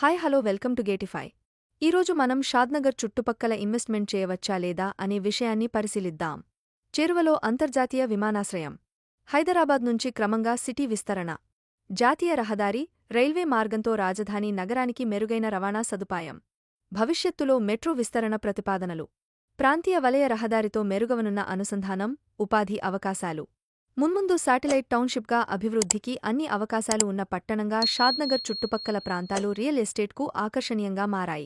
Hi hello welcome to Gatify. ఈరోజు మనం షాద్నగర్ చుట్టుపక్కల ఇన్వెస్ట్మెంట్ చేయవచ్చా లేదా అనే విషయాన్ని పరిశీలిద్దాం. చేరువలో అంతర్జాతీయ విమానాశ్రయం. హైదరాబాద్ నుంచి క్రమంగా సిటీ విస్తరణ. జాతీయ రహదారి, రైల్వే మార్గంతో రాజధాని నగరానికి మెరుగైన రవాణా సదుపాయం. భవిష్యత్తులో మెట్రో విస్తరణ ప్రతిపాదనలు. ప్రాంతీయ వలయ రహదారితో మెరుగవనున్న అనుసంధానం, ఉపాధి అవకాశాలు. మున్ముందు శాటిలైట్ టౌన్షిప్గా అభివృద్ధికి అన్ని అవకాశాలు ఉన్న పట్టణంగా షాద్నగర్ చుట్టుపక్కల ప్రాంతాలు రియల్ ఎస్టేట్కు ఆకర్షణీయంగా మారాయి.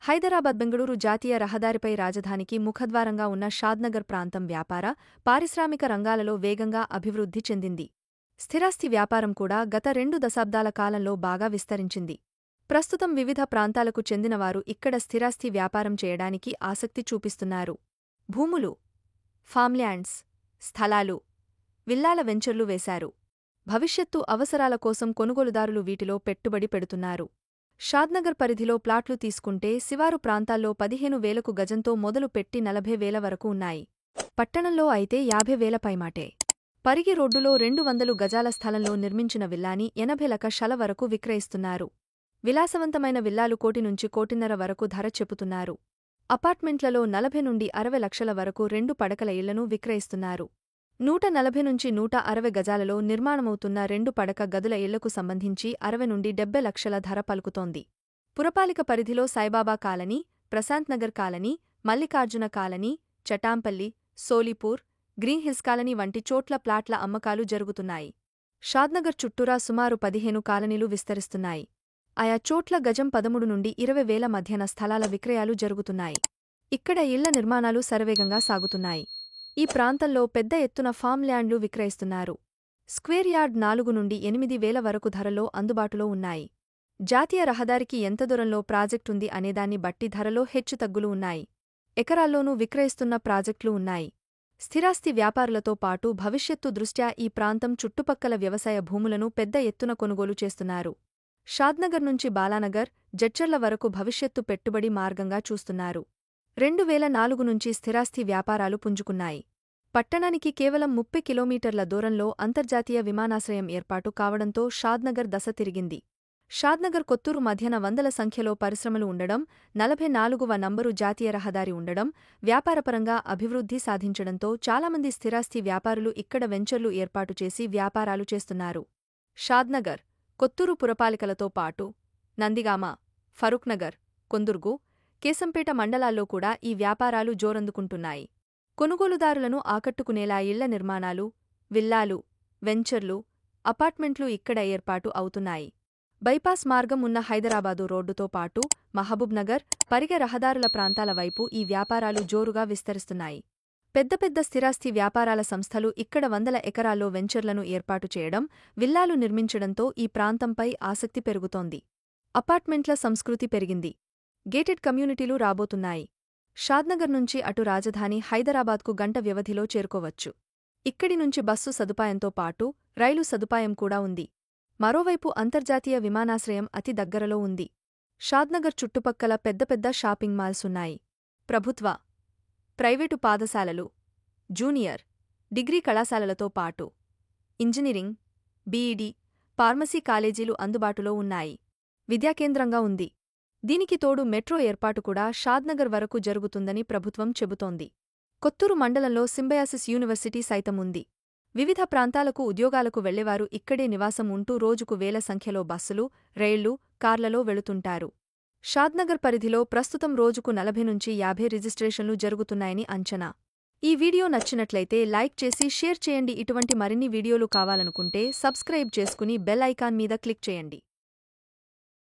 హైదరాబాద్ బెంగళూరు జాతీయ రహదారిపై రాజధానికి ముఖద్వారంగా ఉన్న షాద్నగర్ ప్రాంతం వ్యాపార, పారిశ్రామిక రంగాలలో వేగంగా అభివృద్ధి చెందింది. స్థిరాస్తి వ్యాపారం కూడా గత 2 దశాబ్దాల కాలంలో బాగా విస్తరించింది. ప్రస్తుతం వివిధ ప్రాంతాలకు చెందినవారు ఇక్కడ స్థిరాస్తి వ్యాపారం చేయడానికి ఆసక్తి చూపిస్తున్నారు. భూములు, ఫామ్ల్యాండ్స్, స్థలాలు, విల్లాల వెంచర్లు వేశారు. భవిష్యత్తు అవసరాల కోసం కొనుగోలుదారులు వీటిలో పెట్టుబడి పెడుతున్నారు. షాద్నగర్ పరిధిలో ప్లాట్లు తీసుకుంటే శివారు ప్రాంతాల్లో 15,000 గజంతో మొదలు పెట్టి 40,000 వరకు ఉన్నాయి. పట్టణంలో అయితే 50,000 పైమాటే. పరిగి రోడ్డులో 200 గజాల స్థలంలో నిర్మించిన విల్లాని 80 లక్షల వరకు విక్రయిస్తున్నారు. విలాసవంతమైన విల్లాలు 1 కోటి నుంచి 1.5 కోటి వరకు ధర చెబుతున్నారు. అపార్ట్మెంట్లలో 40 నుండి 60 లక్షల వరకు 2 పడకల ఇళ్లను విక్రయిస్తున్నారు. 140 నుంచి 160 గజాలలో నిర్మాణమవుతున్న 2 పడక గదుల ఇళ్లకు సంబంధించి 60 నుండి 70 లక్షల ధర పలుకుతోంది. పురపాలిక పరిధిలో Saibaba colony, Prashant Nagar colony, Mallikarjuna colony, Chatanpally, Solipur, Green Hills colony వంటి చోట్ల ప్లాట్ల అమ్మకాలు జరుగుతున్నాయి. షాద్నగర్ చుట్టూరా సుమారు 15 కాలనీలు విస్తరిస్తున్నాయి. ఆయా చోట్ల గజం 13 నుండి 20,000 మధ్యన స్థలాల విక్రయాలు జరుగుతున్నాయి. ఇక్కడ ఇళ్ల నిర్మాణాలు శరవేగంగా సాగుతున్నాయి. ఈ ప్రాంతంలో పెద్ద ఎత్తున ఫామ్ ల్యాండ్లు విక్రయిస్తున్నారు. స్క్వేర్ యార్డ్ 4 నుండి 8,000 వరకు ధరలో అందుబాటులో ఉన్నాయి. జాతీయ రహదారికి ఎంత దూరంలో ప్రాజెక్టుంది అనేదాన్ని బట్టి ధరలో హెచ్చుతగ్గులు ఉన్నాయి. ఎకరాల్లోనూ విక్రయిస్తున్న ప్రాజెక్టులు ఉన్నాయి. స్థిరాస్తి వ్యాపారులతో పాటు భవిష్యత్తు దృష్ట్యా ఈ ప్రాంతం చుట్టుపక్కల వ్యవసాయ భూములను పెద్ద ఎత్తున కొనుగోలు చేస్తున్నారు. షాద్నగర్ నుంచి బాలానగర్, జడ్చర్ల వరకు భవిష్యత్తు పెట్టుబడి మార్గంగా చూస్తున్నారు. 2004 నుంచి స్థిరాస్తి వ్యాపారాలు పుంజుకున్నాయి. పట్టణానికి కేవలం 30 కిలోమీటర్ల దూరంలో అంతర్జాతీయ విమానాశ్రయం ఏర్పాటు కావడంతో షాద్నగర్ దశ తిరిగింది. షాద్నగర్ కొత్తూరు మధ్యన వందల సంఖ్యలో పరిశ్రమలు ఉండడం, 44వ నంబరు జాతీయ రహదారి ఉండడం, వ్యాపారపరంగా అభివృద్ధి సాధించడంతో చాలామంది స్థిరాస్తి వ్యాపారులు ఇక్కడ వెంచర్లు ఏర్పాటు చేసి వ్యాపారాలు చేస్తున్నారు. షాద్నగర్, కొత్తూరు పురపాలికలతో పాటు నందిగామ, ఫరూక్నగర్, కొందుర్గు, కేశంపేట మండలాల్లో కూడా ఈ వ్యాపారాలు జోరందుకుంటున్నాయి. కొనుగోలుదారులను ఆకట్టుకునేలా ఇళ్ల నిర్మాణాలు, విల్లాలు, వెంచర్లు, అపార్ట్మెంట్లు ఇక్కడ ఏర్పాటు అవుతున్నాయి. బైపాస్ మార్గం ఉన్న హైదరాబాదు రోడ్డుతో పాటు మహబూబ్నగర్, పరిగె రహదారుల ప్రాంతాల వైపు ఈ వ్యాపారాలు జోరుగా విస్తరిస్తున్నాయి. పెద్ద పెద్ద స్థిరాస్తి వ్యాపారాల సంస్థలు ఇక్కడ వందల ఎకరాల్లో వెంచర్లను ఏర్పాటు చేయడం, విల్లాలు నిర్మించడంతో ఈ ప్రాంతంపై ఆసక్తి పెరుగుతోంది. అపార్ట్మెంట్ల సంస్కృతి పెరిగింది. గేటెడ్ కమ్యూనిటీలు రాబోతున్నాయి. షాద్నగర్ నుంచి అటు రాజధాని హైదరాబాద్కు గంట వ్యవధిలో చేరుకోవచ్చు. ఇక్కడి నుంచి బస్సు సదుపాయంతో పాటు రైలు సదుపాయం కూడా ఉంది. మరోవైపు అంతర్జాతీయ విమానాశ్రయం అతి దగ్గరలో ఉంది. షాద్నగర్ చుట్టుపక్కల పెద్ద పెద్ద షాపింగ్ మాల్స్ ఉన్నాయి. ప్రభుత్వ, ప్రైవేటు పాఠశాలలు, జూనియర్, డిగ్రీ కళాశాలలతో పాటు ఇంజనీరింగ్, బీఈడీ, ఫార్మసీ కాలేజీలు అందుబాటులో ఉన్నాయి. విద్యాకేంద్రంగా ఉంది. దీనికి తోడు మెట్రో ఏర్పాటు కూడా షాద్నగర్ వరకు జరుగుతుందని ప్రభుత్వం చెబుతోంది. కొత్తూరు మండలంలో సింబయాసిస్ యూనివర్సిటీ సైతం ఉంది. వివిధ ప్రాంతాలకు ఉద్యోగాలకు వెళ్లేవారు ఇక్కడే నివాసం ఉంటూ రోజుకు వేల సంఖ్యలో బస్సులు, రైళ్లు, కార్లలో వెళుతుంటారు. షాద్నగర్ పరిధిలో ప్రస్తుతం రోజుకు 40 నుంచి 50 రిజిస్ట్రేషన్లు జరుగుతున్నాయని అంచనా. ఈ వీడియో నచ్చినట్లయితే లైక్ చేసి షేర్ చేయండి. ఇటువంటి మరిన్ని వీడియోలు కావాలనుకుంటే సబ్స్క్రైబ్ చేసుకుని బెల్ ఐకాన్ మీద క్లిక్ చేయండి.